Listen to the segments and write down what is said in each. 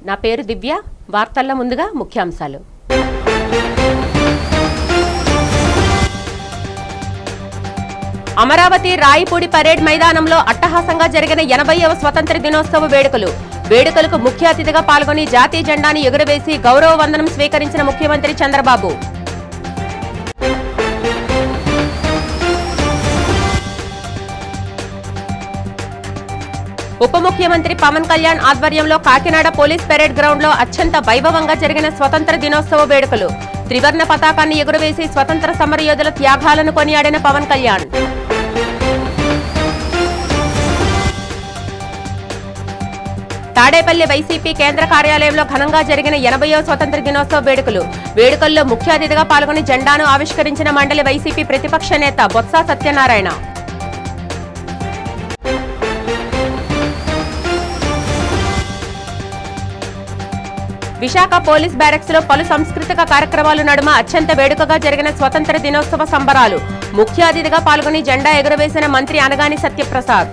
నా పేరు దివ్య. వార్తల్లో ముందుగా ముఖ్యాంశాలు. అమరావతి రాయిపూడి పరేడ్ మైదానంలో అట్టహాసంగా జరిగిన 80వ స్వతంత్ర దినోత్సవ వేడుకలకు ముఖ్య అతిథిగా పాల్గొని జాతీయ జెండాను ఎగురవేసి గౌరవ వందనం స్వీకరించిన ముఖ్యమంత్రి చంద్రబాబు. ఉప ముఖ్యమంత్రి పవన్ కళ్యాణ్ ఆధ్వర్యంలో కాకినాడ పోలీస్ పెరేడ్ గ్రౌండ్ లో అత్యంత వైభవంగా జరిగిన స్వతంత్ర దినోత్సవ వేడుకలు. త్రివర్ణ పతాకాన్ని ఎగురవేసి స్వతంత్ర సమరయోధుల త్యాగాలను కొనియాడిన పవన్ కళ్యాణ్. తాడేపల్లి వైసీపీ కేంద్ర కార్యాలయంలో ఘనంగా జరిగిన 80వ స్వతంత్ర దినోత్సవ వేడుకల్లో ముఖ్య అతిథిగా పాల్గొని జెండాను ఆవిష్కరించిన మండలి వైసీపీ ప్రతిపక్ష నేత బొత్స సత్యనారాయణ. విశాఖ పోలీస్ బ్యారక్స్ లో పలు సాంస్కృతిక కార్యక్రమాల నడుమ అత్యంత వేడుకగా జరిగిన స్వతంత్ర దినోత్సవ సంబరాలు. ముఖ్య అతిథిగా పాల్గొని జెండా ఎగురవేసిన మంత్రి అనగాని సత్యప్రసాద్.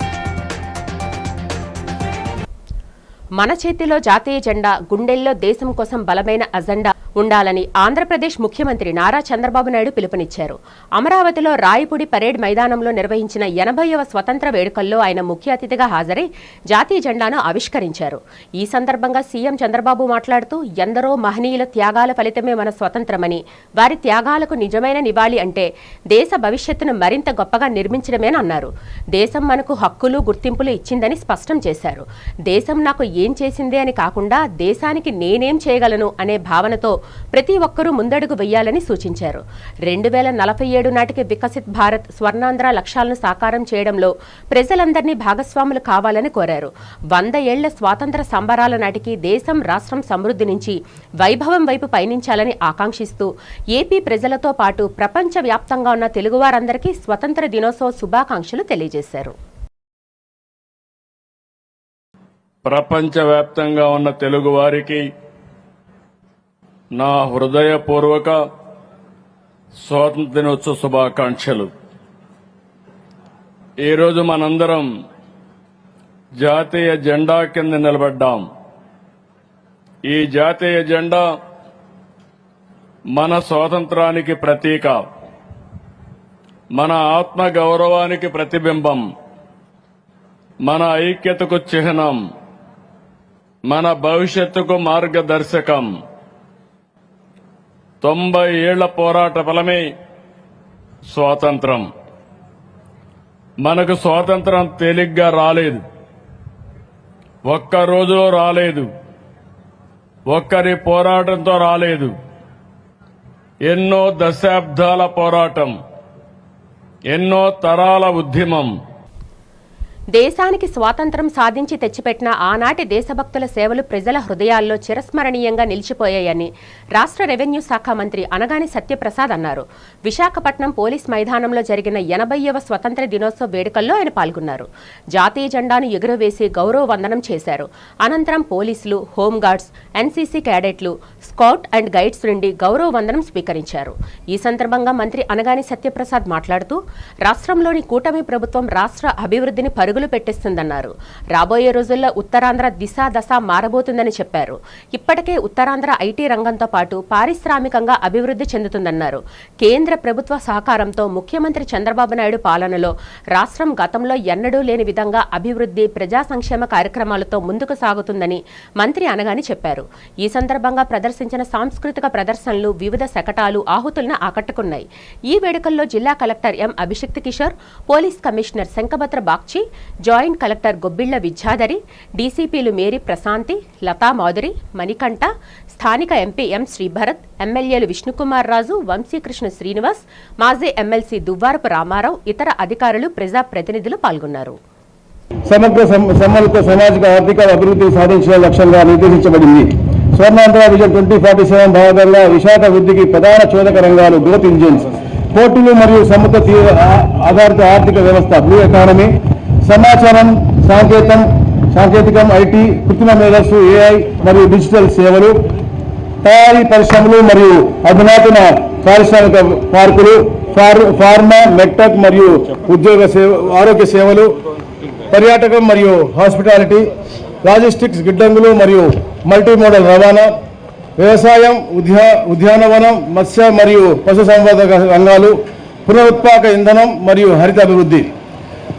మన చేతిలో జాతీయ జెండా, గుండెల్లో దేశం కోసం బలమైన అజెండా ఉండాలని ఆంధ్రప్రదేశ్ ముఖ్యమంత్రి నారా చంద్రబాబు నాయుడు పిలుపునిచ్చారు. అమరావతిలో రాయిపూడి పరేడ్ మైదానంలో నిర్వహించిన 80వ స్వతంత్ర వేడుకల్లో ఆయన ముఖ్య అతిథిగా హాజరై జాతీయ జెండాను ఆవిష్కరించారు. ఈ సందర్భంగా సీఎం చంద్రబాబు మాట్లాడుతూ, ఎందరో మహనీయుల త్యాగాల ఫలితమే మన స్వతంత్రమని, వారి త్యాగాలకు నిజమైన నివాళి అంటే దేశ భవిష్యత్తును మరింత గొప్పగా నిర్మించడమేనన్నారు. దేశం మనకు హక్కులు, గుర్తింపులు ఇచ్చిందని స్పష్టం చేశారు. దేశం నాకు ఏం చేసిందే అని కాకుండా దేశానికి నేనేం చేయగలను అనే భావనతో ప్రతి ఒక్కరూ ముందడుగు వెయ్యాలని సూచించారు. 2047 నాటికి వికసిత్ భారత్, స్వర్ణాంధ్ర లక్ష్యాలను సాకారం చేయడంలో ప్రజలందరినీ భాగస్వాములు కావాలని కోరారు. 100 ఏళ్ల స్వాతంత్ర సంబరాల నాటికి దేశం, రాష్ట్రం సమృద్ధి నుంచి వైభవం వైపు పయనించాలని ఆకాంక్షిస్తూ ఏపీ ప్రజలతో పాటు ప్రపంచ వ్యాప్తంగా ఉన్న తెలుగువారందరికీ స్వతంత్ర దినోత్సవ శుభాకాంక్షలు తెలియజేశారు. ప్రపంచవ్యాప్తంగా ఉన్న తెలుగు వారికి నా హృదయపూర్వక స్వాతంత్ర దినోత్సవ శుభాకాంక్షలు. ఈరోజు మనందరం జాతీయ జెండా కింద నిలబడ్డాం. ఈ జాతీయ జెండా మన స్వాతంత్రానికి ప్రతీక, మన ఆత్మ గౌరవానికి ప్రతిబింబం, మన ఐక్యతకు చిహ్నం, మన భవిష్యత్తుకు మార్గదర్శకం. 90 ఏళ్ల పోరాట ఫలమే స్వాతంత్రం. మనకు స్వాతంత్రం తేలిగ్గా రాలేదు, ఒక్క రోజులో రాలేదు, ఒక్కరి పోరాటంతో రాలేదు. ఎన్నో దశాబ్దాల పోరాటం, ఎన్నో తరాల ఉద్యమం. దేశానికి స్వాతంత్ర్యం సాధించి తెచ్చిపెట్టిన ఆనాటి దేశభక్తుల సేవలు ప్రజల హృదయాల్లో చిరస్మరణీయంగా నిలిచిపోయాయని రాష్ట్ర రెవెన్యూ శాఖ మంత్రి అనగాని సత్యప్రసాద్ అన్నారు. విశాఖపట్నం పోలీస్ మైదానంలో జరిగిన 80వ స్వతంత్ర దినోత్సవ వేడుకల్లో ఆయన పాల్గొన్నారు. జాతీయ జెండాను ఎగురవేసి గౌరవ వందనం చేశారు. అనంతరం పోలీసులు, హోంగార్డ్స్, ఎన్సీసీ క్యాడెట్లు, స్కౌట్ అండ్ గైడ్స్ నుండి గౌరవ వందనం స్వీకరించారు. ఈ సందర్భంగా మంత్రి అనగాని సత్యప్రసాద్ మాట్లాడుతూ, రాష్ట్రంలోని కూటమి ప్రభుత్వం రాష్ట్ర అభివృద్ధిని పరుగులు పెట్టిస్తుందన్నారు. రాబోయే రోజుల్లో ఉత్తరాంధ్ర దిశ దశ మారబోతుందని చెప్పారు. ఇప్పటికే ఉత్తరాంధ్ర ఐటీ రంగంతో పాటు పారిశ్రామికంగా అభివృద్ధి చెందుతుందన్నారు. కేంద్ర ప్రభుత్వ సహకారంతో ముఖ్యమంత్రి చంద్రబాబు నాయుడు పాలనలో రాష్ట్రం గతంలో ఎన్నడూ లేని విధంగా అభివృద్ధి, ప్రజా సంక్షేమ కార్యక్రమాలతో ముందుకు సాగుతుందని మంత్రి అనగాని చెప్పారు. ఈ సందర్భంగా ప్రదర్శించిన సాంస్కృతిక ప్రదర్శనలు వివిధ శకటాలు ఆహుతులను ఆకట్టుకున్నాయి. ఈ వేడుకల్లో జిల్లా collector M Abhishikt Kishore, police commissioner Shankhabrata Bagchi, joint collector Gobbilla Vidyadhari, డీసీపీలు మేరీ ప్రశాంతి, లతా మాధురి, మణికంఠ, స్థానిక ఎంపీ ఎం శ్రీభరత్, ఎమ్మెల్యేలు విష్ణుకుమార్ రాజు, వంశీకృష్ణ శ్రీనివాస్, మాజీ ఎమ్మెల్సీ దువ్వారపు రామారావు, ఇతర అధికారులు, ప్రజాప్రతినిధులు పాల్గొన్నారు. సమగ్ర సామాజిక ఆర్థిక అభివృద్ధి సాధించే లక్ష్యంగా నిర్దేశించబడింది. స్వర్ణాంధ్ర విజన్ 2047 భాగంగా విశాఖ వృద్ధికి ప్రధాన చోదక రంగాలు గ్రోత్ ఇంజిన్స్, పోర్టులు మరియు సముద్ర ఆధారిత ఆర్థిక వ్యవస్థ, బ్లూ ఎకానమీ, సమాచారం, సాంకేతికం, ఐటీ, కృత్రిమ మేధస్సు, ఏఐ మరియు డిజిటల్ సేవలు, తయారీ పరిశ్రమలు మరియు అధునాతన పారిశ్రామిక పార్కులు, ఫార్మా, మెడ్టెక్ మరియు ఆరోగ్య సేవలు, పర్యాటకం మరియు హాస్పిటాలిటీ, లాజిస్టిక్స్, గిడ్డంగులు మరియు మల్టీ మోడల్ రవాణా, వ్యవసాయం, ఉద్యానవనం, మత్స్య మరియు పశుసంవర్ధక రంగాలు, పునరుత్పాదక ఇంధనం మరియు హరిత అభివృద్ధి,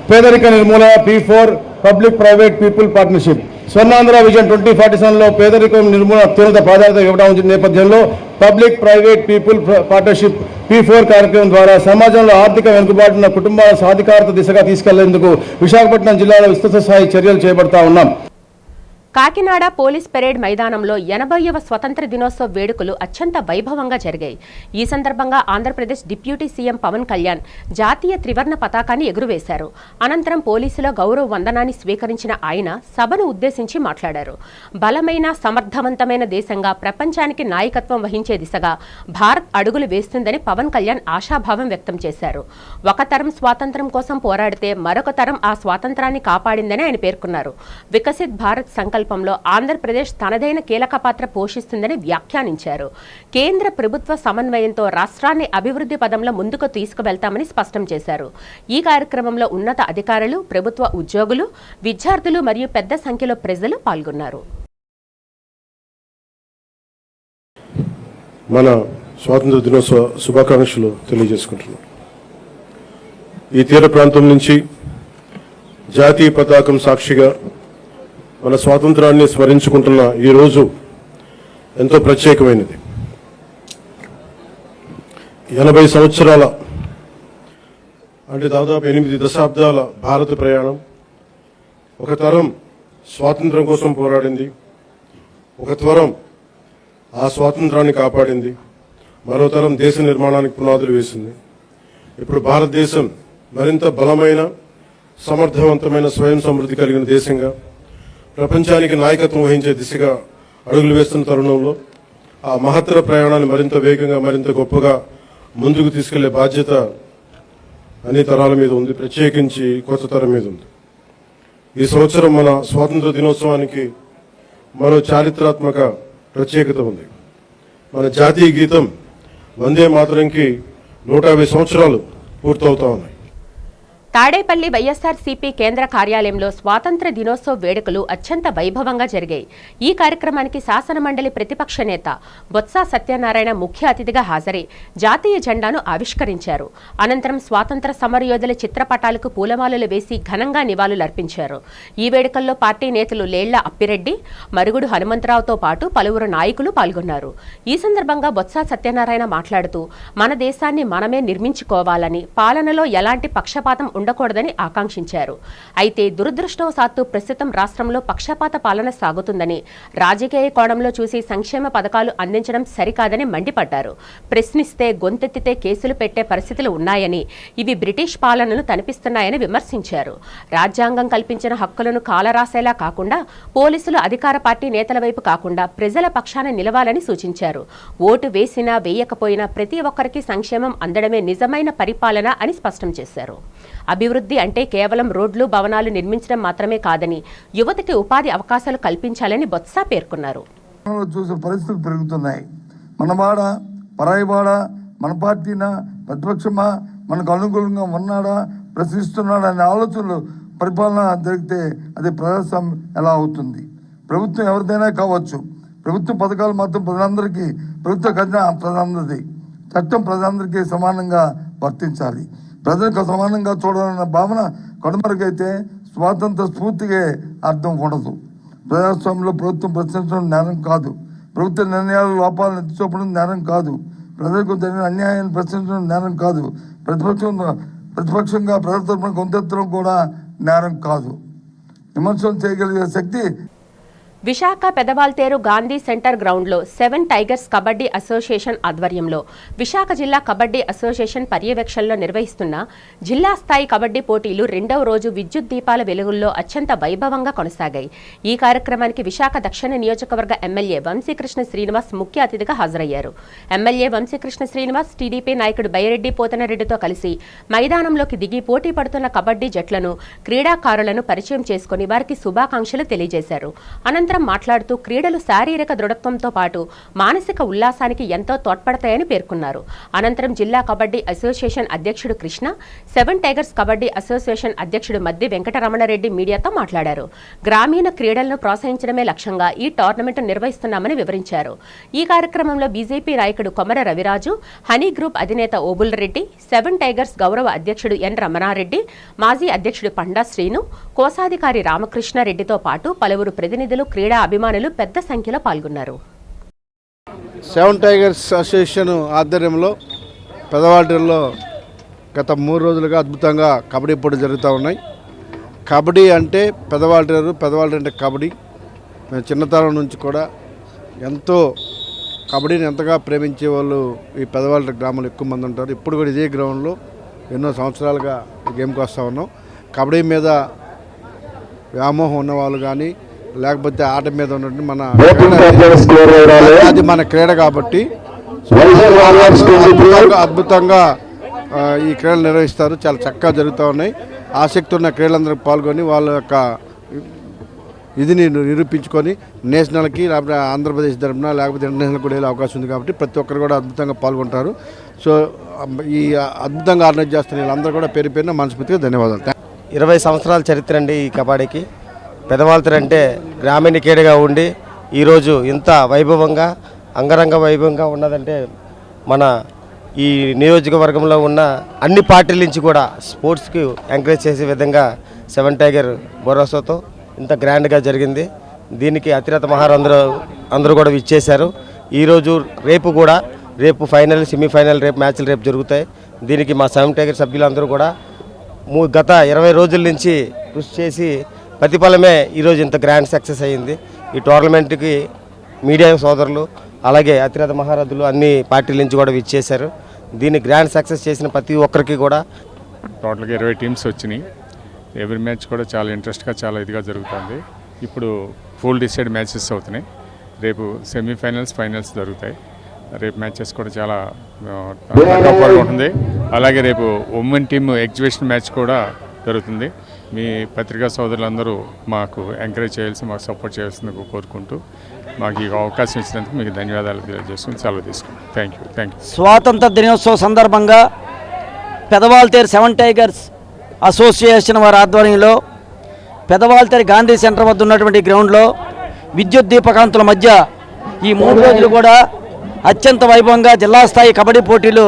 పేదరిక నిర్మూలన P4 public private people partnership. Swarnandhra vision 2047లో పేదరికం నిర్మూలన అత్యున్నత ప్రాధాన్యత ఇవ్వడం నేపథ్యంలో public private people partnership P4 కార్యక్రమం ద్వారా సమాజంలో ఆర్థిక వెనుకబాటున్న కుటుంబాల సాధికారత దిశగా తీసుకెళ్లేందుకు విశాఖపట్నం జిల్లాలో విస్తృత స్థాయి చర్యలు చేపడతా ఉన్నాం. కాకినాడ పోలీస్ పెరేడ్ మైదానంలో 80వ స్వతంత్ర దినోత్సవ వేడుకలు అత్యంత వైభవంగా జరిగాయి. ఈ సందర్భంగా ఆంధ్రప్రదేశ్ డిప్యూటీ సీఎం పవన్ కళ్యాణ్ జాతీయ త్రివర్ణ పతాకాన్ని ఎగురవేశారు. అనంతరం పోలీసుల గౌరవ వందనాన్ని స్వీకరించిన ఆయన సభను ఉద్దేశించి మాట్లాడారు. బలమైన, సమర్థవంతమైన దేశంగా ప్రపంచానికి నాయకత్వం వహించే దిశగా భారత్ అడుగులు వేస్తుందని పవన్ కళ్యాణ్ ఆశాభావం వ్యక్తం చేశారు. ఒక తరం స్వాతంత్ర్యం కోసం పోరాడితే మరొక తరం ఆ స్వాతంత్రాన్ని కాపాడిందని ఆయన పేర్కొన్నారు. వికసిత్ భారత్ సంకల్పంలో ఆంధ్రప్రదేశ్ తనదైన కీలక పాత్ర పోషిస్తుందని వ్యాఖ్యానించారు. కేంద్ర ప్రభుత్వ సమన్వయంతో రాష్ట్రాన్ని అభివృద్ధి పదంలో ముందుకు తీసుకువెళ్తామని స్పష్టం చేశారు. ఈ కార్యక్రమంలో ఉన్నత అధికారులు, ప్రభుత్వ ఉద్యోగులు, విద్యార్థులు మరియు పెద్ద సంఖ్యలో ప్రజలు పాల్గొన్నారు. మన స్వాతంత్ర దినోత్సవ శుభాకాంక్షలు తెలియజేసుకుంటున్నాం. ఈ తీర ప్రాంతం నుంచి జాతీయ పతాకం సాక్షిగా మన స్వాతంత్రాన్ని స్మరించుకుంటున్న ఈ రోజు ఎంతో ప్రత్యేకమైనది. 80 సంవత్సరాల అంటే దాదాపు 8 దశాబ్దాల భారత ప్రయాణం. ఒక తరం స్వాతంత్రం కోసం పోరాడింది, ఒక తరం ఆ స్వాతంత్రాన్ని కాపాడింది, మరో తరం దేశ నిర్మాణానికి పునాదులు వేసింది. ఇప్పుడు భారతదేశం మరింత బలమైన, సమర్థవంతమైన, స్వయం సమృద్ధి కలిగిన దేశంగా ప్రపంచానికి నాయకత్వం వహించే దిశగా అడుగులు వేస్తున్న తరుణంలో ఆ మహత్తర ప్రయాణాన్ని మరింత వేగంగా, మరింత గొప్పగా ముందుకు తీసుకెళ్లే బాధ్యత అన్ని తరాల మీద ఉంది, ప్రత్యేకించి కొత్త తరం మీద ఉంది. ఈ సంవత్సరం మన స్వాతంత్ర దినోత్సవానికి మరో చారిత్రాత్మక ప్రత్యేకత ఉంది. మన జాతీయ గీతం వందే మాతరంకి 150 సంవత్సరాలు పూర్తవుతా ఉన్నాయి. తాడేపల్లి వైఎస్ఆర్సీపీ కేంద్ర కార్యాలయంలో స్వాతంత్ర దినోత్సవ వేడుకలు అత్యంత వైభవంగా జరిగాయి. ఈ కార్యక్రమానికి శాసనమండలి ప్రతిపక్ష నేత బొత్స సత్యనారాయణ ముఖ్య అతిథిగా హాజరై జాతీయ జెండాను ఆవిష్కరించారు. అనంతరం స్వాతంత్ర సమరయోధుల చిత్రపటాలకు పూలమాలలు వేసి ఘనంగా నివాళులర్పించారు. ఈ వేడుకల్లో పార్టీ నేతలు లేళ్ల అప్పిరెడ్డి, మరుగుడు హనుమంతరావుతో పాటు పలువురు నాయకులు పాల్గొన్నారు. ఈ సందర్భంగా బొత్స సత్యనారాయణ మాట్లాడుతూ మన దేశాన్ని మనమే నిర్మించుకోవాలని, పాలనలో ఎలాంటి పక్షపాతం ఉండకూడదని ఆకాంక్షించారు. అయితే దురదృష్టవశాత్తు ప్రస్తుతం రాష్ట్రంలో పక్షపాత పాలన సాగుతుందని, రాజకీయ కోణంలో చూసి సంక్షేమ పథకాలు అందించడం సరికాదని మండిపడ్డారు. ప్రశ్నిస్తే, గొంతెత్తితే కేసులు పెట్టే పరిస్థితులు ఉన్నాయని, ఇవి బ్రిటిష్ పాలనను తనిపిస్తున్నాయని విమర్శించారు. రాజ్యాంగం కల్పించిన హక్కులను కాలరాసేలా కాకుండా, పోలీసులు అధికార పార్టీ నేతల వైపు కాకుండా ప్రజల పక్షాన నిలవాలని సూచించారు. ఓటు వేసినా వేయకపోయినా ప్రతి ఒక్కరికి సంక్షేమం అందడమే నిజమైన పరిపాలన అని స్పష్టం చేశారు. అభివృద్ధి అంటే కేవలం రోడ్లు, భవనాలు నిర్మించడం మాత్రమే కాదని, యువతకి ఉపాధి అవకాశాలు కల్పించాలని బొత్స పేర్కొన్నారు. చూసే పరిస్థితులు పెరుగుతున్నాయి. మనవాడ, పరాయివాడ, మన పార్టీనా, ప్రతిపక్షమా, మనకు అనుకూలంగా ఉన్నాడా, ప్రశ్నిస్తున్నాడా అనే ఆలోచనలు పరిపాలన జరిగితే అది ప్రజాస్వామ్యం ఎలా అవుతుంది? ప్రభుత్వం ఎవరిదైనా కావచ్చు, ప్రభుత్వ పథకాలు మాత్రం ప్రజలందరికీ, ప్రభుత్వ ఖజానా ప్రజలందరిది, చట్టం ప్రజలందరికీ సమానంగా వర్తించాలి. ప్రజలకు సమానంగా చూడాలన్న భావన కనుమరుగైతే స్వాతంత్ర స్ఫూర్తిగా అర్థం ఉండదు. ప్రజాస్వామ్యంలో ప్రభుత్వం ప్రశ్నించడం నేరం కాదు, ప్రభుత్వ నిర్ణయాల లోపాలను ఎత్తి చూపడం నేరం కాదు, ప్రజలకు జరిగిన అన్యాయాన్ని ప్రశ్నించడం నేరం కాదు, ప్రతిపక్షంగా ప్రజల తరపున గొంతెత్తడం కూడా నేరం కాదు. విమర్శలు చేయగలిగే శక్తి విశాఖ పెదవాల్తేరు గాంధీ సెంటర్ గ్రౌండ్లో 7 టైగర్స్ కబడ్డీ అసోసియేషన్ ఆధ్వర్యంలో విశాఖ జిల్లా కబడ్డీ అసోసియేషన్ పర్యవేక్షణలో నిర్వహిస్తున్న జిల్లా స్థాయి కబడ్డీ పోటీలు 2వ రోజు విద్యుత్ దీపాల వెలుగుల్లో అత్యంత వైభవంగా కొనసాగాయి. ఈ కార్యక్రమానికి విశాఖ దక్షిణ నియోజకవర్గ ఎమ్మెల్యే వంశీకృష్ణ శ్రీనివాస్ ముఖ్య అతిథిగా హాజరయ్యారు. ఎమ్మెల్యే వంశీకృష్ణ శ్రీనివాస్ టీడీపీ నాయకుడు బైరెడ్డి పోతనరెడ్డితో కలిసి మైదానంలోకి దిగి పోటీ పడుతున్న కబడ్డీ జట్లను, క్రీడాకారులను పరిచయం చేసుకుని వారికి శుభాకాంక్షలు తెలియజేశారు. అనంతరం అనంతరం మాట్లాడుతూ క్రీడలు శారీరక దృఢత్వంతో పాటు మానసిక ఉల్లాసానికి ఎంతో తోడ్పడతాయని పేర్కొన్నారు. అనంతరం జిల్లా కబడ్డీ అసోసియేషన్ అధ్యక్షుడు కృష్ణ, 7 టైగర్స్ కబడ్డీ అసోసియేషన్ అధ్యక్షుడు మద్ది వెంకటరమణారెడ్డి మీడియాతో మాట్లాడారు. గ్రామీణ క్రీడలను ప్రోత్సహించడమే లక్ష్యంగా ఈ టోర్నమెంట్ నిర్వహిస్తున్నామని వివరించారు. ఈ కార్యక్రమంలో బీజేపీ నాయకుడు కొమర రవిరాజు, హనీ గ్రూప్ అధినేత ఓబుల్రెడ్డి, 7 టైగర్స్ గౌరవ అధ్యక్షుడు ఎన్ రమణారెడ్డి, మాజీ అధ్యక్షుడు పండా శ్రీను, కోశాధికారి రామకృష్ణారెడ్డితో పాటు పలువురు ప్రతినిధులు, క్రీడా అభిమానులు పెద్ద సంఖ్యలో పాల్గొన్నారు. 7 టైగర్స్ అసోసియేషన్ ఆధ్వర్యంలో పెదవాళ్ళలో గత 3 రోజులుగా అద్భుతంగా కబడ్డీ పోటీలు జరుగుతూ ఉన్నాయి. కబడ్డీ అంటే పెదవాళ్ళు అంటే కబడ్డీ. మేము చిన్నతనం నుంచి కూడా ఎంతో కబడ్డీని ఎంతగా ప్రేమించే వాళ్ళు ఈ పెదవాళ్ళ గ్రామంలో ఎక్కువ మంది ఉంటారు. ఇప్పుడు కూడా ఇదే గ్రౌండ్లో ఎన్నో సంవత్సరాలుగా ఈ గేమ్కి వస్తూ ఉన్నాం. కబడ్డీ మీద వ్యామోహం ఉన్నవాళ్ళు కానీ లేకపోతే ఆట మీద ఉన్నట్టు అది మన క్రీడ కాబట్టి అద్భుతంగా ఈ క్రీడలు నిర్వహిస్తారు. చాలా చక్కగా జరుగుతూ ఉన్నాయి. ఆసక్తి ఉన్న క్రీడలందరూ పాల్గొని వాళ్ళ యొక్క ఇదిని నిరూపించుకొని నేషనల్కి లేకపోతే ఆంధ్రప్రదేశ్ తరఫున లేకపోతే ఇంటర్నేషనల్ కూడా వెళ్ళే అవకాశం ఉంది కాబట్టి ప్రతి ఒక్కరు కూడా అద్భుతంగా పాల్గొంటారు. సో ఈ అద్భుతంగా ఆర్గనైజ్ చేస్తున్న వీళ్ళందరూ కూడా పేరు పేరున మనస్ఫూర్తిగా ధన్యవాదాలు. 20 సంవత్సరాల చరిత్ర అండి ఈ కబడ్డీకి. పెదవాళ్ళ అంటే గ్రామీణ క్రీడగా ఉండి ఈరోజు ఇంత వైభవంగా అంగరంగ వైభవంగా ఉన్నదంటే మన ఈ నియోజకవర్గంలో ఉన్న అన్ని పార్టీల నుంచి కూడా స్పోర్ట్స్కి ఎంకరేజ్ చేసే విధంగా 7 టైగర్ భరోసాతో ఇంత గ్రాండ్గా జరిగింది. దీనికి అతిరథ అందరూ కూడా విచ్చేశారు. ఈరోజు రేపు ఫైనల్, సెమీఫైనల్, మ్యాచ్లు రేపు జరుగుతాయి. దీనికి మా 7 టైగర్ సభ్యులందరూ కూడా గత 20 రోజుల నుంచి కృషి చేసి ప్రతిఫలమే ఈరోజు ఇంత గ్రాండ్ సక్సెస్ అయ్యింది. ఈ టోర్నమెంట్కి మీడియా సోదరులు అలాగే అతిరథ మహారథులు అన్ని పార్టీల నుంచి కూడా విచ్చేశారు. దీన్ని గ్రాండ్ సక్సెస్ చేసిన ప్రతి ఒక్కరికి కూడా టోటల్గా 20 టీమ్స్ వచ్చినాయి. ఎవ్రీ మ్యాచ్ కూడా చాలా ఇంట్రెస్ట్గా చాలా ఇదిగా జరుగుతుంది. ఇప్పుడు ఫుల్ డిసైడ్ మ్యాచెస్ అవుతున్నాయి. రేపు సెమీఫైనల్స్, ఫైనల్స్ జరుగుతాయి. రేపు మ్యాచెస్ కూడా చాలా టఫ్గా ఉంటుంది. అలాగే రేపు ఉమెన్ టీమ్ ఎగ్జిబిషన్ మ్యాచ్ కూడా జరుగుతుంది. మీ పత్రికా సోదరులందరూ మాకు ఎంకరేజ్ చేయాల్సి, మాకు సపోర్ట్ చేయాల్సిందిగా కోరుకుంటూ మాకు ఈ అవకాశం ఇచ్చినందుకు మీకు ధన్యవాదాలు తెలియజేసుకుని సెలవు తీసుకుంటాం. Thank you. స్వాతంత్ర దినోత్సవ సందర్భంగా పెదవాల్తేరు 7 టైగర్స్ అసోసియేషన్ వారి ఆధ్వర్యంలో పెదవాల్తేరు గాంధీ సెంటర్ వద్ద ఉన్నటువంటి గ్రౌండ్లో విద్యుత్ దీపకాంతుల మధ్య ఈ 3 రోజులు కూడా అత్యంత వైభవంగా జిల్లా స్థాయి కబడ్డీ పోటీలు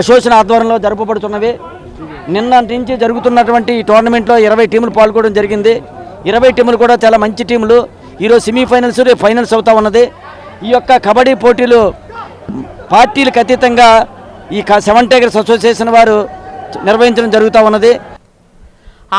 అసోసియేషన్ ఆధ్వర్యంలో జరపబడుతున్నవి. నిన్న నుంచి జరుగుతున్నటువంటి ఈ టోర్నమెంట్లో 20 టీములు పాల్గొనడం జరిగింది. 20 టీములు కూడా చాలా మంచి టీములు. ఈరోజు సెమీఫైనల్స్, రేపు ఫైనల్స్ అవుతా ఉన్నది. ఈ యొక్క కబడ్డీ పోటీలు పార్టీలకు అతీతంగా ఈ 7 టైగర్స్ అసోసియేషన్ వారు నిర్వహించడం జరుగుతూ ఉన్నది.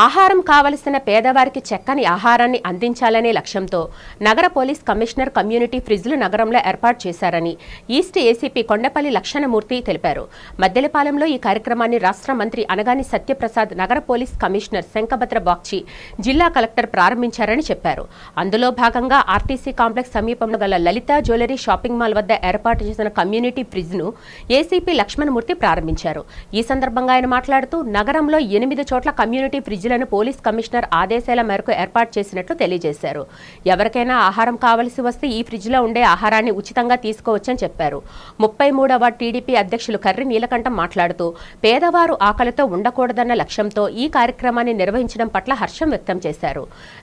ఆహారం కావలసిన పేదవారికి చక్కని ఆహారాన్ని అందించాలనే లక్ష్యంతో నగర పోలీస్ కమిషనర్ కమ్యూనిటీ ఫ్రిడ్జ్లు నగరంలో ఏర్పాటు చేశారని ఈస్ట్ ఏసీపీ కొండపల్లి లక్షణమూర్తి తెలిపారు. మద్దెలపాలెంలో ఈ కార్యక్రమాన్ని రాష్ట్ర మంత్రి అనగాని సత్యప్రసాద్, నగర పోలీస్ కమిషనర్ శంఖభద్ర బాగ్చి, జిల్లా కలెక్టర్ ప్రారంభించారని చెప్పారు. అందులో భాగంగా ఆర్టీసీ కాంప్లెక్స్ సమీపంలో గల లలిత జ్యువెలరీ షాపింగ్ మాల్ వద్ద ఏర్పాటు చేసిన కమ్యూనిటీ ఫ్రిడ్జ్ను ఏసీపీ లక్ష్మణమూర్తి ప్రారంభించారు. ఈ సందర్భంగా ఆయన మాట్లాడుతూ నగరంలో 8 చోట్ల కమ్యూనిటీ ఫ్రిడ్జ్లను పోలీస్ కమిషనర్ ఆదేశాల మేరకు ఏర్పాటు చేసినట్లు తెలియజేశారు. ఎవరికైనా ఆహారం కావలసి వస్తే ఈ ఫ్రిడ్జ్లో ఉండే ఆహారాన్ని ఉచితంగా తీసుకోవచ్చని చెప్పారు. 33వ టీడీపీ అధ్యక్షులు కర్రి నీలకంఠం మాట్లాడుతూ పేదవారు ఆకలితో ఉండకూడదన్న లక్ష్యంతో ఈ కార్యక్రమాన్ని నిర్వహించడం పట్ల హర్షం వ్యక్తం చేశారు.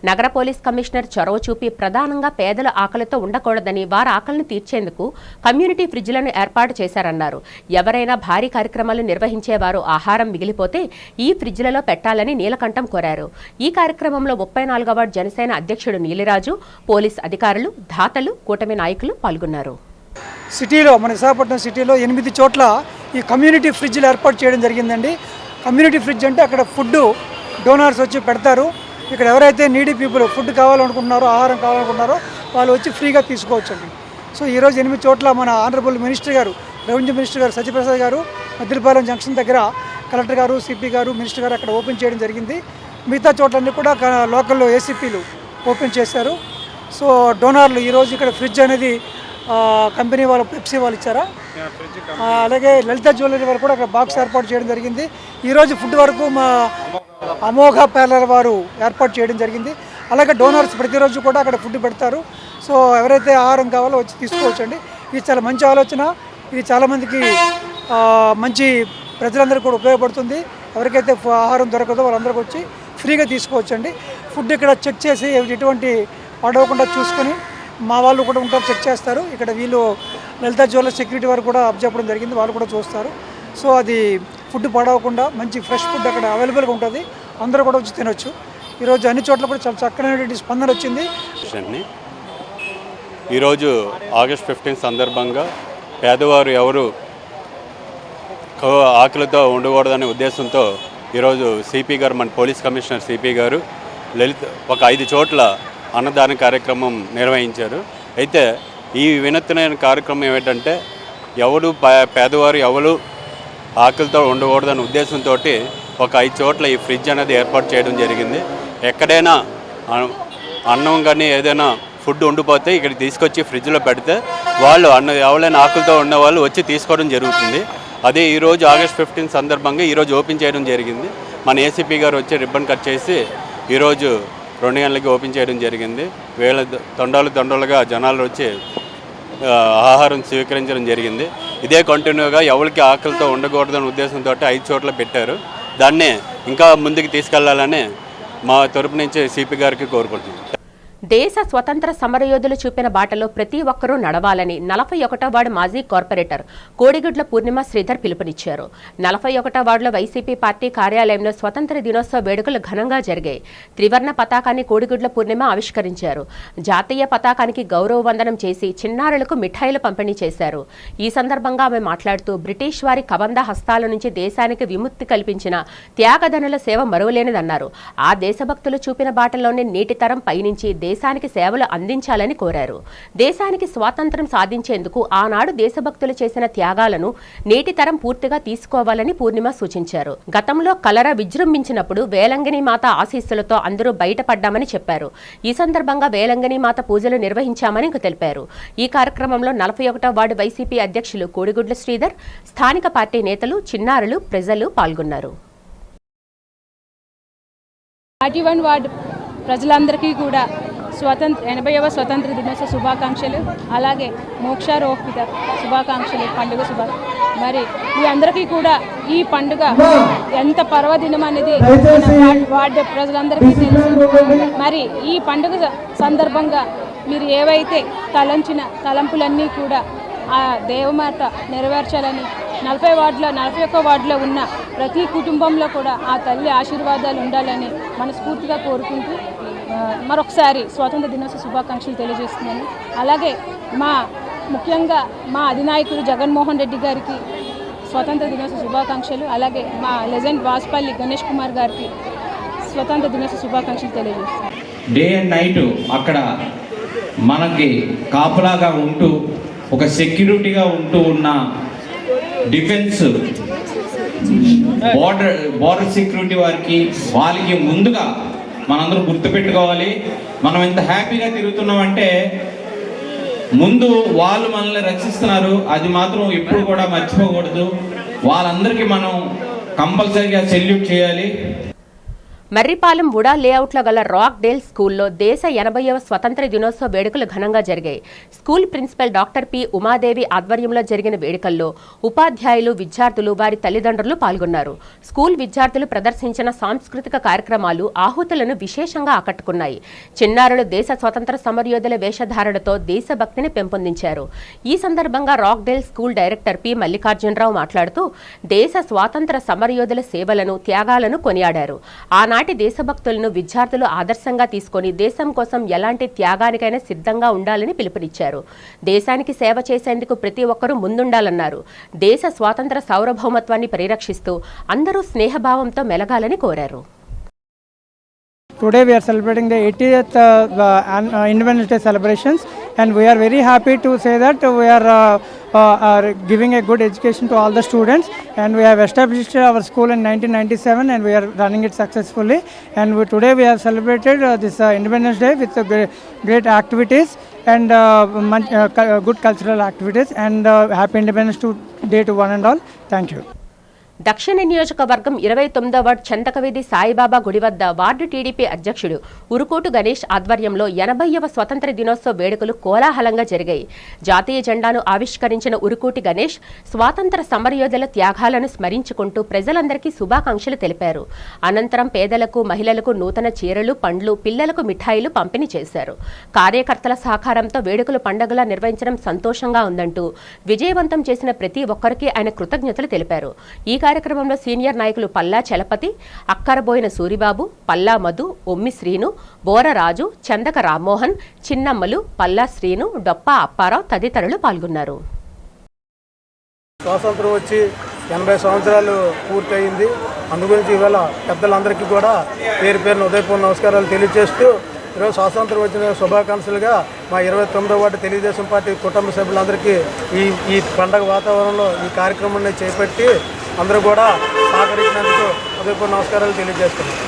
నగర పోలీస్ కమిషనర్ చొరవ చూపి ప్రధానంగా పేదల ఆకలితో ఉండకూడదని, వారి ఆకలిని తీర్చేందుకు కమ్యూనిటీ ఫ్రిడ్జ్లను ఏర్పాటు చేశారన్నారు. ఎవరైనా భారీ కార్యక్రమాలు నిర్వహించేవారు ఆహారం మిగిలిపోతే ఈ ఫ్రిడ్జ్లలో పెట్టాలని నీలకంఠం కోరారు. ఈ కార్యక్రమంలో 34వ వార్డు జనసేన అధ్యక్షుడు నీలిరాజు, పోలీస్ అధికారులు, దాతలు, కూటమి నాయకులు పాల్గొన్నారు. సిటీలో, మన విశాఖపట్నం సిటీలో 8 చోట్ల ఈ కమ్యూనిటీ ఫ్రిడ్జ్లు ఏర్పాటు చేయడం జరిగిందండి. కమ్యూనిటీ ఫ్రిడ్జ్ అంటే అక్కడ ఫుడ్ డోనర్స్ వచ్చి పెడతారు. ఇక్కడ ఎవరైతే నీడీ పీపుల్ ఫుడ్ కావాలనుకుంటున్నారో, ఆహారం కావాలనుకుంటున్నారో వాళ్ళు వచ్చి ఫ్రీగా తీసుకోవచ్చండి. సో ఈరోజు 8 చోట్ల మన ఆనరబుల్ మినిస్టర్ గారు, రెవెన్యూ మినిస్టర్ గారు సత్యప్రసాద్ గారు మద్దిలపాలెం జంక్షన్ దగ్గర కలెక్టర్ గారు, సిపి గారు, మినిస్టర్ గారు అక్కడ ఓపెన్ చేయడం జరిగింది. మిగతా చోట్లన్నీ కూడా లోకల్లో ఏసీపీలు ఓపెన్ చేశారు. సో డోనార్లు ఈరోజు ఇక్కడ ఫ్రిడ్జ్ అనేది కంపెనీ వాళ్ళు, పెప్సీ వాళ్ళు ఇచ్చారా, అలాగే లలిత జ్యువెలరీ వాళ్ళు కూడా అక్కడ బాక్స్ ఏర్పాటు చేయడం జరిగింది. ఈరోజు ఫుడ్ వరకు మా అమోఘ పార్లర్ వారు ఏర్పాటు చేయడం జరిగింది. అలాగే డోనర్స్ ప్రతిరోజు కూడా అక్కడ ఫుడ్ పెడతారు. సో ఎవరైతే ఆహారం కావాలో వచ్చి తీసుకోవచ్చండి. ఇది చాలా మంచి ఆలోచన. ఇది చాలామందికి మంచి ప్రజలందరికీ కూడా ఉపయోగపడుతుంది. ఎవరికైతే ఆహారం దొరకదో వాళ్ళందరికీ వచ్చి ఫ్రీగా తీసుకోవచ్చండి. ఫుడ్ ఇక్కడ చెక్ చేసి ఎటువంటి పాడవకుండా చూసుకొని మా వాళ్ళు కూడా ఉంటారు, చెక్ చేస్తారు. ఇక్కడ వీళ్ళు లలితా జ్యువెలర్స్ సెక్యూరిటీ వారు కూడా చెప్పడం జరిగింది, వాళ్ళు కూడా చూస్తారు. సో అది ఫుడ్ పాడవకుండా మంచి ఫ్రెష్ ఫుడ్ అక్కడ అవైలబుల్గా ఉంటుంది. అందరూ కూడా వచ్చి తినొచ్చు. ఈరోజు అన్ని చోట్ల కూడా చాలా చక్కనైనటువంటి స్పందన వచ్చింది. ఈరోజు ఆగస్ట్ 15 సందర్భంగా పేదవారు ఎవరు ఆకలితో ఉండకూడదనే ఉద్దేశంతో ఈరోజు సిపి గారు, మన పోలీస్ కమిషనర్ సిపి గారు ఒక 5 చోట్ల అన్నదాన కార్యక్రమం నిర్వహించారు. అయితే ఈ వినూత్నమైన కార్యక్రమం ఏమిటంటే పేదవారు ఎవరు ఆకలితో ఉండకూడదనే ఉద్దేశంతో ఒక 5 చోట్ల ఈ ఫ్రిడ్జ్ అనేది ఏర్పాటు చేయడం జరిగింది. ఎక్కడైనా అన్నం కానీ ఏదైనా ఫుడ్ ఉండిపోతే ఇక్కడ తీసుకొచ్చి ఫ్రిడ్జ్లో పెడితే వాళ్ళు ఎవరైనా ఆకలితో ఉన్న వాళ్ళు వచ్చి తీసుకోవడం జరుగుతుంది. అదే ఈరోజు ఆగస్ట్ 15 సందర్భంగా ఈరోజు ఓపెన్ చేయడం జరిగింది. మన ఏసీపీ గారు వచ్చి రిబ్బన్ కట్ చేసి ఈరోజు 2 గంటలకి ఓపెన్ చేయడం జరిగింది. తండాలుగా జనాలు వచ్చి ఆహారం స్వీకరించడం జరిగింది. ఇదే కంటిన్యూగా ఎవరికి ఆకలితో ఉండకూడదనే ఉద్దేశంతో 5 చోట్ల పెట్టారు. దాన్ని ఇంకా ముందుకు తీసుకెళ్లాలని మా తరపు నుంచి సిపి గారికి కోరుకుంటున్నాం. దేశ స్వతంత్ర సమరయోధులు చూపిన బాటలో ప్రతి ఒక్కరూ నడవాలని 41వ వార్డు మాజీ కార్పొరేటర్ కోడిగుడ్ల పూర్ణిమ శ్రీధర్ పిలుపునిచ్చారు. 41వ వార్డులో వైసీపీ పార్టీ కార్యాలయంలో స్వతంత్ర దినోత్సవ వేడుకలు ఘనంగా జరిగాయి. త్రివర్ణ పతాకాన్ని కోడిగుడ్ల పూర్ణిమ ఆవిష్కరించారు. జాతీయ పతాకానికి గౌరవ వందనం చేసి చిన్నారులకు మిఠాయిలు పంపిణీ చేశారు. ఈ సందర్భంగా ఆమె మాట్లాడుతూ బ్రిటిష్ వారి కబంధ హస్తాల నుంచి దేశానికి విముక్తి కల్పించిన త్యాగధనుల సేవ మరువలేనిదన్నారు. ఆ దేశభక్తులు చూపిన బాటలోనే నేటి తరం పయనించి దేశానికి సేవలు అందించాలని కోరారు. దేశానికి స్వాతంత్ర్యం సాధించేందుకు ఆనాడు దేశభక్తులు చేసిన త్యాగాలను నేటి తరం పూర్తిగా తీసుకోవాలని పూర్ణిమ సూచించారు. గతంలో కలరా విజృంభించినప్పుడు వేలంగిని మాత ఆశీస్సులతో అందరూ బయటపడ్డామని చెప్పారు. ఈ సందర్భంగా వేలంగిని మాత పూజలు నిర్వహించామని తెలిపారు. ఈ కార్యక్రమంలో 41వ వార్డు వైసీపీ అధ్యక్షులు కోడిగుడ్ల శ్రీధర్, స్థానిక పార్టీ నేతలు, చిన్నారులు, ప్రజలు పాల్గొన్నారు. 41 వార్డు ప్రజలందరికీ కూడా 80వ స్వతంత్ర దినోత్సవ శుభాకాంక్షలు, అలాగే మోక్షారోహిత శుభాకాంక్షలు, పండుగ మరి మీ అందరికీ కూడా ఈ పండుగ ఎంత పర్వదినం అనేది వార్డు ప్రజలందరికీ తెలుసు. మరి ఈ పండుగ సందర్భంగా మీరు ఏవైతే తలంచిన తలంపులన్నీ కూడా ఆ దేవమాత నెరవేర్చాలని 41 వార్డులో ఉన్న ప్రతి కుటుంబంలో కూడా ఆ తల్లి ఆశీర్వాదాలు ఉండాలని మనస్ఫూర్తిగా కోరుకుంటూ మరొకసారి స్వాతంత్ర దినోత్సవ శుభాకాంక్షలు తెలియజేస్తున్నాను. అలాగే ముఖ్యంగా మా అధినాయకుడు జగన్మోహన్ రెడ్డి గారికి స్వాతంత్ర దినోత్సవ శుభాకాంక్షలు, అలాగే మా లెజెండ్ వాజ్పల్లి గణేష్ కుమార్ గారికి స్వాతంత్ర దినోత్సవ శుభాకాంక్షలు తెలియజేస్తున్నాను. డే అండ్ నైట్ అక్కడ మనకి కాపలాగా ఉంటూ ఒక సెక్యూరిటీగా ఉంటూ ఉన్న డిఫెన్స్ బార్డర్ సెక్యూరిటీ వాళ్ళకి ముందుగా మనందరూ గుర్తుపెట్టుకోవాలి. మనం ఎంత హ్యాపీగా తిరుగుతున్నామంటే ముందు వాళ్ళు మనల్ని రక్షిస్తున్నారు, అది మాత్రం ఎప్పుడు కూడా మర్చిపోకూడదు. వాళ్ళందరికీ మనం కంపల్సరీగా సెల్యూట్ చేయాలి. మర్రిపాలెం వుడా లేఅవుట్లో గల రాక్ డేల్ స్కూల్లో దేశ 80వ స్వతంత్ర దినోత్సవ వేడుకలు ఘనంగా జరిగాయి. School principal doctor P Umadevi ఆధ్వర్యంలో జరిగిన వేడుకల్లో ఉపాధ్యాయులు, విద్యార్థులు, వారి తల్లిదండ్రులు పాల్గొన్నారు. స్కూల్ విద్యార్థులు ప్రదర్శించిన సాంస్కృతిక కార్యక్రమాలు ఆహుతులను విశేషంగా ఆకట్టుకున్నాయి. చిన్నారులు దేశ స్వతంత్ర సమరయోధుల వేషధారణతో దేశభక్తిని పెంపొందించారు. ఈ సందర్భంగా Rockdale school director P Mallikarjunarao మాట్లాడుతూ దేశ స్వాతంత్ర సమరయోధుల సేవలను, త్యాగాలను కొనియాడారు. ఆనాటి దేశభక్తులను విద్యార్థులు ఆదర్శంగా తీసుకొని దేశం కోసం ఎలాంటి త్యాగానికైనా సిద్ధంగా ఉండాలని పిలుపునిచ్చారు. దేశానికి సేవ చేసేందుకు ప్రతి ఒక్కరూ ముందుండాలన్నారు. దేశ స్వాతంత్ర సార్వభౌమత్వాన్ని పరిరక్షిస్తూ అందరూ స్నేహభావంతో మెలగాలని కోరారు. Today we are celebrating the 80th Independence Day celebrations, and we are very happy to say that we are giving a good education to all the students, and we have established our school in 1997 and we are running it successfully, and today we have celebrated this Independence Day with great activities and good cultural activities, and happy Independence Day to one and all. Thank you. దక్షిణ నియోజకవర్గం 29వ ward చందకవీధి Saibaba గుడి వద్ద ward TDP అధ్యక్షుడు ఉరుకోటు గణేష్ ఆధ్వర్యంలో 80వ స్వతంత్ర దినోత్సవ వేడుకలు కోలాహలంగా జరిగాయి. జాతీయ జెండాను ఆవిష్కరించిన ఉరుకోటి గణేష్ స్వాతంత్ర సమరయోధుల త్యాగాలను స్మరించుకుంటూ ప్రజలందరికీ శుభాకాంక్షలు తెలిపారు. అనంతరం పేదలకు, మహిళలకు నూతన చీరలు, పండ్లు, పిల్లలకు మిఠాయిలు పంపిణీ చేశారు. కార్యకర్తల సహకారంతో వేడుకలు పండుగలా నిర్వహించడం సంతోషంగా ఉందంటూ విజయవంతం చేసిన ప్రతి ఒక్కరికి ఆయన కృతజ్ఞతలు తెలిపారు. ఈ కార్యక్రమంలో సీనియర్ నాయకులు పల్లా చలపతి, అక్కరబోయిన సూరిబాబు, పల్లా మధు, ఒమ్మి శ్రీను, బోరరాజు, చందక రామ్మోహన్, చిన్నమ్మలు, పల్లా శ్రీను, డొప్పా అప్పారావు తదితరులు పాల్గొన్నారు. స్వాతంత్రం వచ్చి 80 సంవత్సరాలు పూర్తయింది. అందుగురించి ఇవాళ పెద్దలందరికీ కూడా పేరు పేరున ఉదయపూర్వ నమస్కారాలు తెలియజేస్తూ ఈరోజు స్వాతంత్రం వచ్చిన శుభాకాంక్షలుగా మా 29వ వార్డు తెలుగుదేశం పార్టీ కుటుంబ సభ్యులందరికీ ఈ పండగ వాతావరణంలో ఈ కార్యక్రమాన్ని చేపట్టి అందరూ కూడా సహకరించినందుకు ఉదయపూర్వ నమస్కారాలు తెలియజేస్తున్నాం.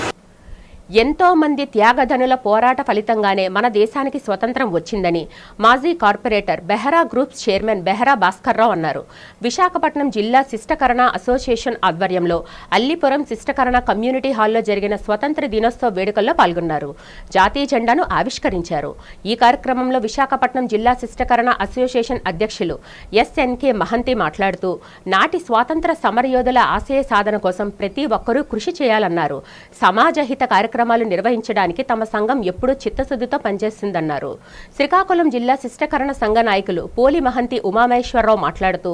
ఎంతో మంది త్యాగధనుల పోరాట ఫలితంగానే మన దేశానికి స్వతంత్రం వచ్చిందని మాజీ corporator Behara groups chairman Behara Bhaskarrao అన్నారు. విశాఖపట్నం జిల్లా శిష్టకరణ అసోసియేషన్ ఆధ్వర్యంలో అల్లిపురం శిష్టకరణ కమ్యూనిటీ హాల్లో జరిగిన స్వతంత్ర దినోత్సవ వేడుకల్లో పాల్గొన్నారు. జాతీయ జెండాను ఆవిష్కరించారు. ఈ కార్యక్రమంలో విశాఖపట్నం జిల్లా శిష్టకరణ అసోసియేషన్ అధ్యక్షులు ఎస్ఎన్కే మహంతి మాట్లాడుతూ నాటి స్వాతంత్ర సమరయోధుల ఆశయ సాధన కోసం ప్రతి ఒక్కరూ కృషి చేయాలన్నారు. సమాజహిత కార్యక్రమాలు నిర్వహించడానికి తమ సంఘం ఎప్పుడూ చిత్తశుద్ధితో పనిచేస్తుందన్నారు. శ్రీకాకుళం జిల్లా శిష్టకరణ సంఘ నాయకులు పోలి మహంతి ఉమామహేశ్వరరావు మాట్లాడుతూ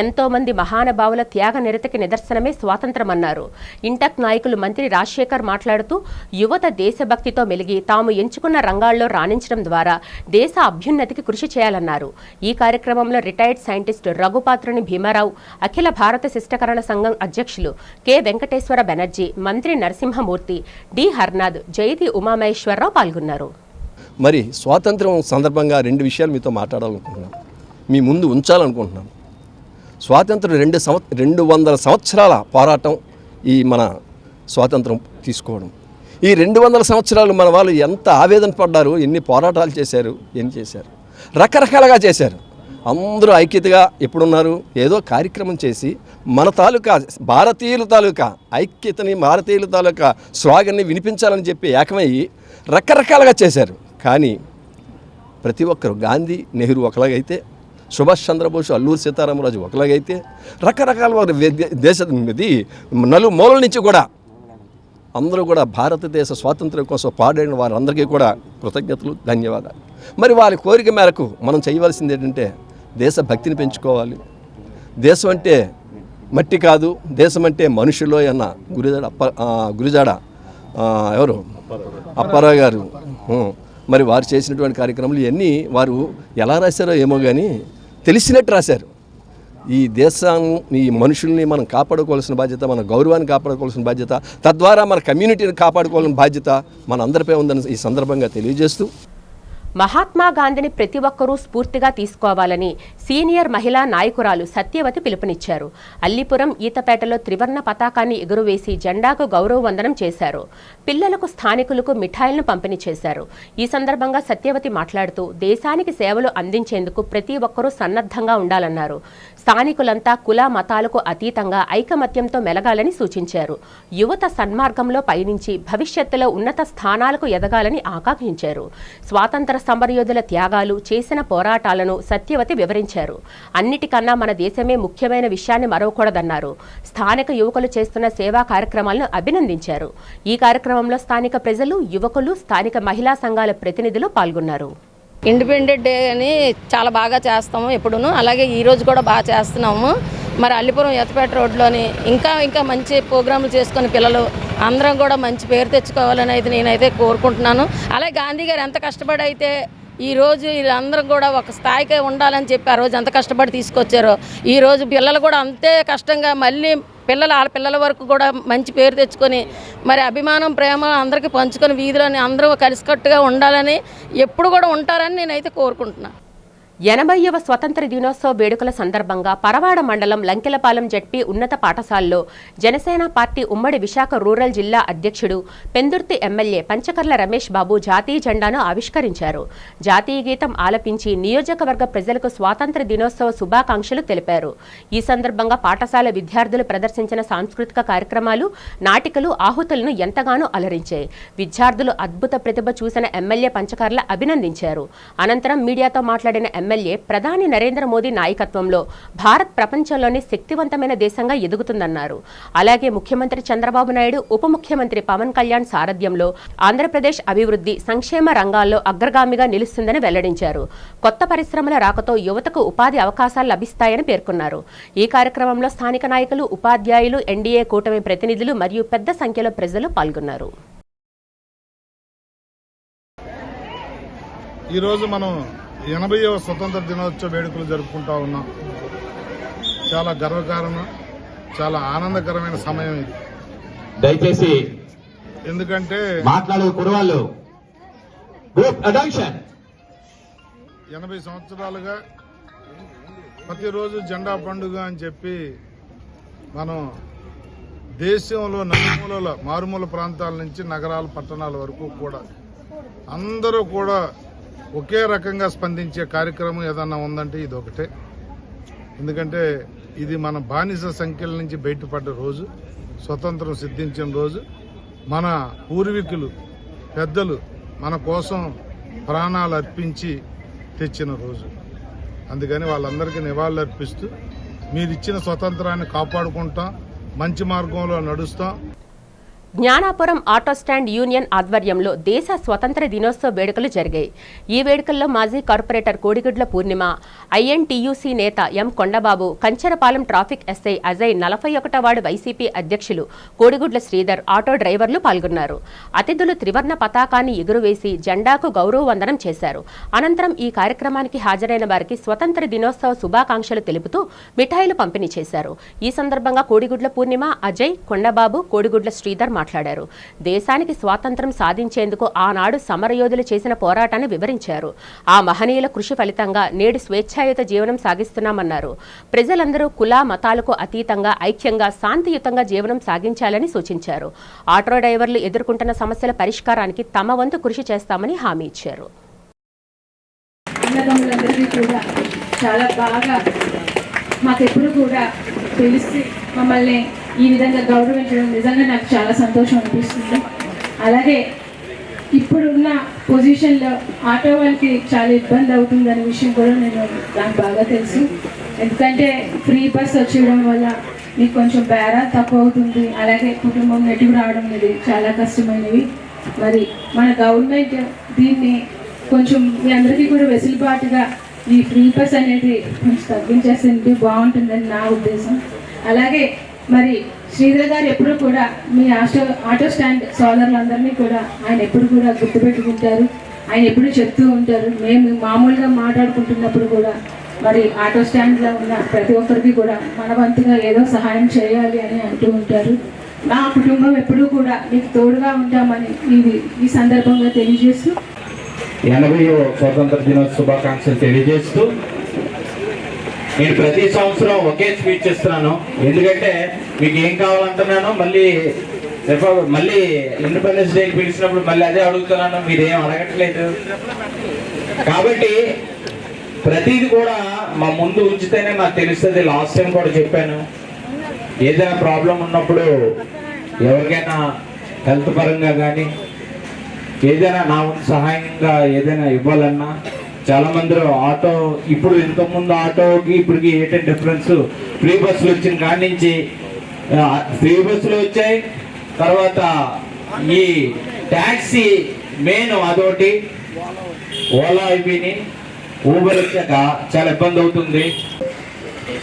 ఎంతో మంది మహానుభావుల త్యాగ నిరతికి నిదర్శనమే స్వాతంత్రమన్నారు. ఇంటక్ నాయకులు మంత్రి రాజశేఖర్ మాట్లాడుతూ యువత దేశభక్తితో మెలిగి తాము ఎంచుకున్న రంగాల్లో రాణించడం ద్వారా దేశ అభ్యున్నతికి కృషి చేయాలన్నారు. ఈ కార్యక్రమంలో రిటైర్డ్ సైంటిస్ట్ రఘుపాత్రుని భీమారావు, అఖిల భారత శిష్టకరణ సంఘం అధ్యక్షులు కె వెంకటేశ్వర బెనర్జీ, మంత్రి నరసింహమూర్తి, డి హర్నాథ్, జైతి ఉమామహేశ్వరరావు పాల్గొన్నారు. మరి స్వాతంత్రం సందర్భంగా 2 విషయాలు మీతో మాట్లాడాలనుకుంటున్నాను, మీ ముందు ఉంచాలనుకుంటున్నాను. స్వాతంత్రం 200 సంవత్సరాల పోరాటం ఈ మన స్వాతంత్రం తీసుకోవడం. ఈ 200 సంవత్సరాలు మన వాళ్ళు ఎంత ఆవేదన పడ్డారు, ఎన్ని పోరాటాలు చేశారు, ఎన్ని చేశారు, రకరకాలుగా చేశారు. అందరూ ఐక్యతగా ఎప్పుడున్నారు, ఏదో కార్యక్రమం చేసి మన తాలూకా భారతీయుల తాలూకా ఐక్యతని, భారతీయుల తాలూకా స్వాగన్ని వినిపించాలని చెప్పి ఏకమయ్యి రకరకాలుగా చేశారు. కానీ ప్రతి ఒక్కరు గాంధీ, నెహ్రూ ఒకలాగైతే, సుభాష్ చంద్రబోస్, అల్లూరి సీతారామరాజు ఒకలాగైతే, రకరకాల దేశది నలుమూలల నుంచి కూడా అందరూ కూడా భారతదేశ స్వాతంత్ర్యం కోసం పాడిన వారందరికీ కూడా కృతజ్ఞతలు, ధన్యవాదాలు. మరి వారి కోరిక మేరకు మనం చేయవలసింది ఏంటంటే దేశభక్తిని పెంచుకోవాలి. దేశం అంటే మట్టి కాదు, దేశం అంటే మనుషులో అన్న గురిజాడ ఎవరు అప్పారావు గారు. మరి వారు చేసినటువంటి కార్యక్రమాలు ఇవన్నీ వారు ఎలా రాశారో ఏమో కానీ తెలిసినట్టు రాశారు. ఈ దేశాన్ని, ఈ మనుషుల్ని మనం కాపాడుకోవాల్సిన బాధ్యత, మన గౌరవాన్ని కాపాడుకోవాల్సిన బాధ్యత, తద్వారా మన కమ్యూనిటీని కాపాడుకోవాల్సిన బాధ్యత మన అందరిపై ఉందని ఈ సందర్భంగా తెలియజేస్తూ మహాత్మా గాంధీని ప్రతి ఒక్కరూ స్ఫూర్తిగా తీసుకోవాలని సీనియర్ మహిళా నాయకురాలు సత్యవతి పిలుపునిచ్చారు. అల్లిపురం ఈతపేటలో త్రివర్ణ పతాకాన్ని ఎగురవేసి జెండాకు గౌరవ వందనం చేశారు. పిల్లలకు, స్థానికులకు మిఠాయిలను పంపిణీ చేశారు. ఈ సందర్భంగా సత్యవతి మాట్లాడుతూ దేశానికి సేవలు అందించేందుకు ప్రతి ఒక్కరూ సన్నద్ధంగా ఉండాలన్నారు. స్థానికులంతా కుల మతాలకు అతీతంగా ఐకమత్యంతో మెలగాలని సూచించారు. యువత సన్మార్గంలో పయనించి భవిష్యత్తులో ఉన్నత స్థానాలకు ఎదగాలని ఆకాంక్షించారు. స్వాతంత్ర సమరయోధుల త్యాగాలు, చేసిన పోరాటాలను సత్యవతి వివరించారు. అన్నిటికన్నా మన దేశమే ముఖ్యమైన విషయాన్ని మరవకూడదన్నారు. స్థానిక యువకులు చేస్తున్న సేవా కార్యక్రమాలను అభినందించారు. ఈ కార్యక్రమంలో స్థానిక ప్రజలు, యువకులు, స్థానిక మహిళా సంఘాల ప్రతినిధులు పాల్గొన్నారు. ఇండిపెండెంట్ డే అని చాలా బాగా చేస్తాము ఎప్పుడును, అలాగే ఈరోజు కూడా బాగా చేస్తున్నాము. మరి అల్లిపురం ఎత్తపేట రోడ్లోని ఇంకా మంచి ప్రోగ్రాంలు చేసుకుని పిల్లలు అందరం కూడా మంచి పేరు తెచ్చుకోవాలని అయితే నేనైతే కోరుకుంటున్నాను. అలాగే గాంధీ గారు ఎంత కష్టపడి అయితే ఈరోజు వీళ్ళందరం కూడా ఒక స్థాయికి ఉండాలని చెప్పి ఆ రోజు ఎంత కష్టపడి తీసుకొచ్చారో, ఈరోజు పిల్లలు కూడా అంతే కష్టంగా మళ్ళీ పిల్లల వరకు కూడా మంచి పేరు తెచ్చుకొని మరి అభిమానం, ప్రేమ అందరికీ పంచుకొని వీధిలోని అందరూ కలిసికట్టుగా ఉండాలని, ఎప్పుడు కూడా ఉంటారని నేనైతే కోరుకుంటున్నాను. 80వ స్వతంత్ర దినోత్సవ వేడుకల సందర్భంగా పరవాడ మండలం లంకెలపాలెం జడ్పీ ఉన్నత పాఠశాలలో జనసేన పార్టీ ఉమ్మడి విశాఖ రూరల్ జిల్లా అధ్యక్షుడు పెందుర్తి ఎమ్మెల్యే పంచకర్ల రమేష్ బాబు జాతీయ జెండాను ఆవిష్కరించారు. జాతీయ గీతం ఆలపించి నియోజకవర్గ ప్రజలకు స్వాతంత్ర దినోత్సవ శుభాకాంక్షలు తెలిపారు. ఈ సందర్భంగా పాఠశాల విద్యార్థులు ప్రదర్శించిన సాంస్కృతిక కార్యక్రమాలు, నాటికలు ఆహుతులను ఎంతగానో అలరించాయి. విద్యార్థులు అద్భుత ప్రతిభ చూసిన ఎమ్మెల్యే పంచకర్ల అభినందించారు. అనంతరం మీడియాతో మాట్లాడిన ఎమ్మెల్యే ప్రధాని నరేంద్ర మోదీ నాయకత్వంలో భారత్ ప్రపంచంలోనే శక్తివంతమైన దేశంగా ఎదుగుతుందన్నారు. అలాగే ముఖ్యమంత్రి చంద్రబాబు నాయుడు, ఉప ముఖ్యమంత్రి పవన్ కళ్యాణ్ సారథ్యంలో ఆంధ్రప్రదేశ్ అభివృద్ధి, సంక్షేమ రంగాల్లో అగ్రగామిగా నిలుస్తుందని వెల్లడించారు. కొత్త పరిశ్రమల రాకతో యువతకు ఉపాధి అవకాశాలు లభిస్తాయని పేర్కొన్నారు. ఈ కార్యక్రమంలో స్థానిక నాయకులు, ఉపాధ్యాయులు, ఎన్డీఏ కూటమి ప్రతినిధులు మరియు పెద్ద సంఖ్యలో ప్రజలు పాల్గొన్నారు. ఈరోజు మనం 80వ స్వతంత్ర దినోత్సవ వేడుకలు జరుపుకుంటా ఉన్నాం. చాలా గర్వకారణం, చాలా ఆనందకరమైన సమయం ఇది. దయచేసి ఎందుకంటే మాట్లాడే కురవాళ్ళు 80 సంవత్సరాలుగా ప్రతిరోజు జెండా పండుగ అని చెప్పి మనం దేశంలో నలుమూలల మారుమూల ప్రాంతాల నుంచి నగరాల, పట్టణాల వరకు కూడా అందరూ కూడా ఒకే రకంగా స్పందించే కార్యక్రమం ఏదన్నా ఉందంటే ఇది ఒకటే. ఎందుకంటే ఇది మన బానిస సంఖ్యల నుంచి బయటపడ్డ రోజు, స్వతంత్రం సిద్ధించిన రోజు, మన పూర్వీకులు, పెద్దలు మన కోసం ప్రాణాలు అర్పించి తెచ్చిన రోజు. అందుకని వాళ్ళందరికీ నివాళులు అర్పిస్తూ మీరిచ్చిన స్వతంత్రాన్ని కాపాడుకుంటాం, మంచి మార్గంలో నడుస్తాం. జ్ఞానాపురం ఆటో స్టాండ్ యూనియన్ ఆధ్వర్యంలో దేశ స్వతంత్ర దినోత్సవ వేడుకలు జరిగాయి. ఈ వేడుకల్లో మాజీ కార్పొరేటర్ కోడిగుడ్ల పూర్ణిమ, ఐఎన్టీయూసీ నేత M Kondababu, Kancharapalem traffic SI Ajay, 41వ వార్డు వైసీపీ అధ్యక్షులు కోడిగుడ్ల శ్రీధర్, ఆటో డ్రైవర్లు పాల్గొన్నారు. అతిథులు త్రివర్ణ పతాకాన్ని ఎగురవేసి జెండాకు గౌరవ వందనం చేశారు. అనంతరం ఈ కార్యక్రమానికి హాజరైన వారికి స్వతంత్ర దినోత్సవ శుభాకాంక్షలు తెలుపుతూ మిఠాయిలు పంపిణీ చేశారు. ఈ సందర్భంగా కోడిగుడ్ల పూర్ణిమ, అజయ్, కొండబాబు, కోడిగుడ్ల శ్రీధర్ మాట్లాడారు. దేశానికి స్వాతంత్ర్యం సాధించేందుకు ఆనాడు సమరయోధులు చేసిన పోరాటాన్ని వివరించారు. ఆ మహనీయుల కృషి ఫలితంగా నేడు స్వేచ్ఛాయుత జీవనం సాగిస్తున్నామన్నారు. ప్రజలందరూ కుల మతాలకు అతీతంగా ఐక్యంగా శాంతియుతంగా జీవనం సాగించాలని సూచించారు. ఆటో డ్రైవర్లు ఎదుర్కొంటున్న సమస్యల పరిష్కారానికి తమ వంతు కృషి చేస్తామని హామీ ఇచ్చారు. చాలా బాగా మాకెప్పుడు కూడా తెలిసి మమ్మల్ని ఈ విధంగా గౌరవించడం నిజంగా నాకు చాలా సంతోషం అనిపిస్తుంది. అలాగే ఇప్పుడున్న పొజిషన్లో ఆటో వాళ్ళకి చాలా ఇబ్బంది అవుతుందనే విషయం కూడా నాకు బాగా తెలుసు. ఎందుకంటే ఫ్రీ బస్ వచ్చేయడం వల్ల మీకు కొంచెం బేరా తక్కువ అవుతుంది. అలాగే కుటుంబం నెట్టుకు రావడం అనేది చాలా కష్టమైనవి. మరి మన గవర్నమెంట్ దీన్ని కొంచెం మీ అందరికీ కూడా వెసులుబాటుగా ఈ ఫ్రీ బస్ అనేది కొంచెం తగ్గించేస్తే బాగుంటుందని నా ఉద్దేశం. అలాగే మరి శ్రీధర్ గారు ఎప్పుడు కూడా మీ ఆటో స్టాండ్ సోదరులందరినీ కూడా ఆయన ఎప్పుడు కూడా గుర్తుపెట్టుకుంటారు. ఆయన ఎప్పుడు చెప్తూ ఉంటారు. మేము మామూలుగా మాట్లాడుకుంటున్నప్పుడు కూడా మరి ఆటో స్టాండ్లో ఉన్న ప్రతి ఒక్కరికి కూడా మన వంతుగా ఏదో సహాయం చేయాలి అని అంటూ ఉంటారు. మా కుటుంబం ఎప్పుడూ కూడా మీకు తోడుగా ఉంటామని ఈ సందర్భంగా తెలియజేస్తూ 80వ స్వతంత్ర దినోత్సవ శుభాకాంక్షలు తెలియజేస్తూ నేను ప్రతి సంవత్సరం ఒకే స్పీచ్ ఇస్తున్నాను. ఎందుకంటే మీకు ఏం కావాలంటున్నాను, మళ్ళీ ఇండిపెండెన్స్ డేకి పిలిచినప్పుడు మళ్ళీ అదే అడుగుతున్నాను, మీరేం అడగట్లేదు. కాబట్టి ప్రతిది కూడా మా ముందు ఉంచితేనే నాకు తెలుస్తుంది. లాస్ట్ టైం కూడా చెప్పాను, ఏదైనా ప్రాబ్లం ఉన్నప్పుడు ఎవరికైనా హెల్త్ పరంగా కానీ ఏదైనా నా సహాయంగా ఏదైనా ఇవ్వాలన్నా చాలా మంది ఆటో, ఇప్పుడు ఇంతకుముందు ఆటోకి ఇప్పటికి ఏంటంటే డిఫరెన్స్, ఫ్రీ బస్సులు వచ్చిన కాడి నుంచి ఫ్రీ బస్సులు వచ్చాయి. తర్వాత ఈ ట్యాక్సీ మెయిన్ అదొకటి, ఓలా ఇవిని ఊబర్ వచ్చాక చాలా ఇబ్బంది అవుతుంది.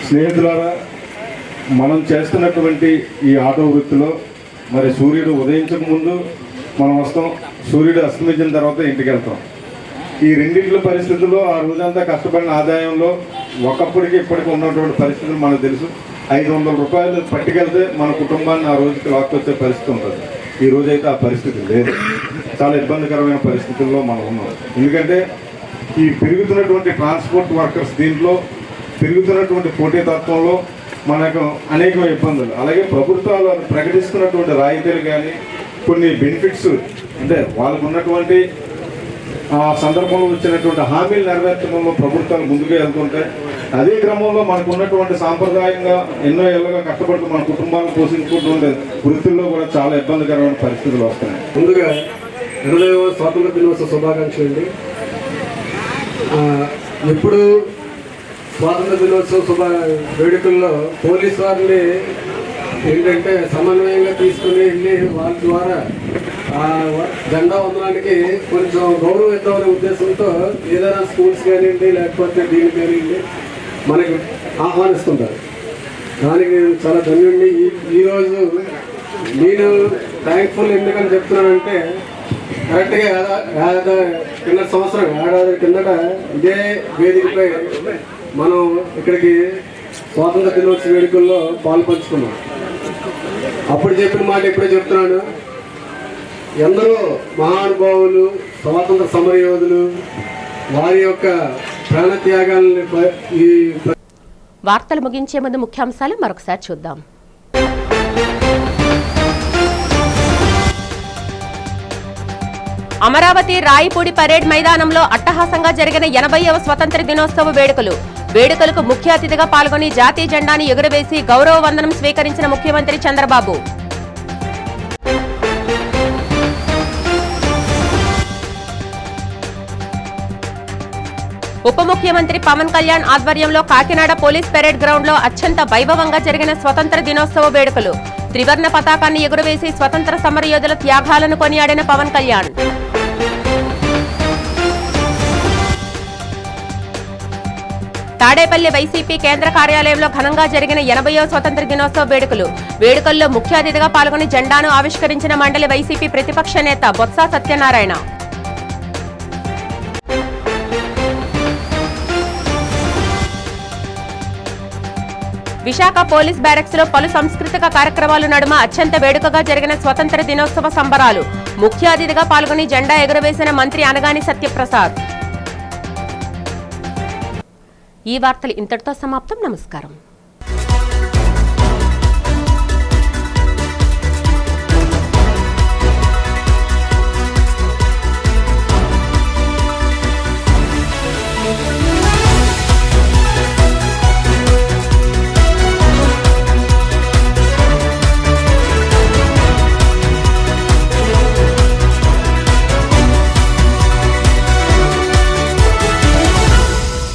స్నేహితులారా, మనం చేస్తున్నటువంటి ఈ ఆటో వృత్తిలో మరి సూర్యుడు ఉదయించక ముందు మనం వస్తాం, సూర్యుడు అస్తమించిన తర్వాత ఇంటికి వెళ్తాం. ఈ రెండింటి పరిస్థితుల్లో ఆ రోజంతా కష్టపడిన ఆదాయంలో ఒకప్పటికి ఇప్పటికి ఉన్నటువంటి పరిస్థితులు మనకు తెలుసు. 500 రూపాయలు పట్టుకెళ్తే మన కుటుంబాన్ని ఆ రోజుకి లాక్కొచ్చే పరిస్థితి ఉంటుంది. ఈ రోజైతే ఆ పరిస్థితి లేదు. చాలా ఇబ్బందికరమైన పరిస్థితుల్లో మనం ఉన్నాం. ఎందుకంటే ఈ పెరుగుతున్నటువంటి ట్రాన్స్పోర్ట్ వర్కర్స్ దీంట్లో పెరుగుతున్నటువంటి పోటీతత్వంలో మనకు అనేక ఇబ్బందులు, అలాగే ప్రభుత్వాలు ప్రకటిస్తున్నటువంటి రాయితీలు కానీ కొన్ని బెనిఫిట్స్ అంటే వాళ్ళకు ఉన్నటువంటి సందర్భంలో వచ్చినటువంటి హామీలు నెరవేర్చడంలో ప్రభుత్వాలు ముందుగా వెళ్తుంటాయి. అదే క్రమంలో మనకు ఉన్నటువంటి సాంప్రదాయంగా ఎన్నో ఏళ్ళుగా కష్టపడుతూ మన కుటుంబాలను పోషించుకుంటుండే వృత్తుల్లో కూడా చాలా ఇబ్బందికరమైన పరిస్థితులు వస్తున్నాయి. ముందుగా 20వ స్వాతంత్ర దినోత్సవ శుభాకాంక్షలు అండి. ఇప్పుడు స్వాతంత్ర దినోత్సవ వేడుకల్లో పోలీస్ వారిని ఏంటంటే సమన్వయంగా తీసుకుని వెళ్ళి వాళ్ళ ద్వారా జెండా వందనానికి కొంచెం గౌరవం ఇద్దామనే ఉద్దేశంతో ఏదైనా స్కూల్స్ కానివ్వండి లేకపోతే దీనికి కానివ్వండి మనకి ఆహ్వానిస్తుంటారు. దానికి నేను చాలా ధన్యుడిని. ఈరోజు నేను థ్యాంక్ఫుల్ ఎందుకని చెప్తున్నానంటే కరెక్ట్గా కింద సంవత్సరం ఏడాది కిందట ఇదే వేదికపై మనం ఇక్కడికి స్వాతంత్ర దినోత్సవ వేడుకల్లో పాల్పంచుకున్నాం. అప్పుడు చెప్పిన మాట ఇప్పుడే చెప్తున్నాను. ఎందరో మహానుభావులు స్వాతంత్ర సమరయోధులు వారి యొక్క ప్రాణత్యాగాలని వార్తలు ముగించే ముందు ముఖ్యాంశాలు మరొకసారి చూద్దాం. అమరావతి రాయిపూడి పరేడ్ మైదానంలో అట్టహాసంగా జరిగిన 80వ స్వతంత్ర దినోత్సవ వేడుకలకు ముఖ్య అతిథిగా పాల్గొని జాతీయ జెండాను ఎగురవేసి గౌరవ వందనం స్వీకరించిన ముఖ్యమంత్రి చంద్రబాబు. ఉప ముఖ్యమంత్రి పవన్ కళ్యాణ్ ఆధ్వర్యంలో కాకినాడ పోలీస్ పెరేడ్ గ్రౌండ్ లో అత్యంత వైభవంగా జరిగిన స్వతంత్ర దినోత్సవ వేడుకలు. త్రివర్ణ పతాకాన్ని ఎగురవేసి స్వతంత్ర సమరయోధుల త్యాగాలను కొనియాడిన పవన్ కళ్యాణ్. తాడేపల్లి వైసీపీ కేంద్ర కార్యాలయంలో ఘనంగా జరిగిన 80వ స్వతంత్ర దినోత్సవ వేడుకల్లో ముఖ్య అతిథిగా పాల్గొని జెండాను ఆవిష్కరించిన మండలి వైసీపీ ప్రతిపక్ష నేత బొత్స సత్యనారాయణ. విశాఖ పోలీస్ బ్యారక్స్ లో పలు సాంస్కృతిక కార్యక్రమాల నడుమ అత్యంత వేడుకగా జరిగిన స్వతంత్ర దినోత్సవ సంబరాలు. ముఖ్య అతిథిగా పాల్గొని జెండా ఎగురవేసిన మంత్రి అనగాని సత్యప్రసాద్. ఈ వార్తలు ఇంతటితో సమాప్తం. నమస్కారం.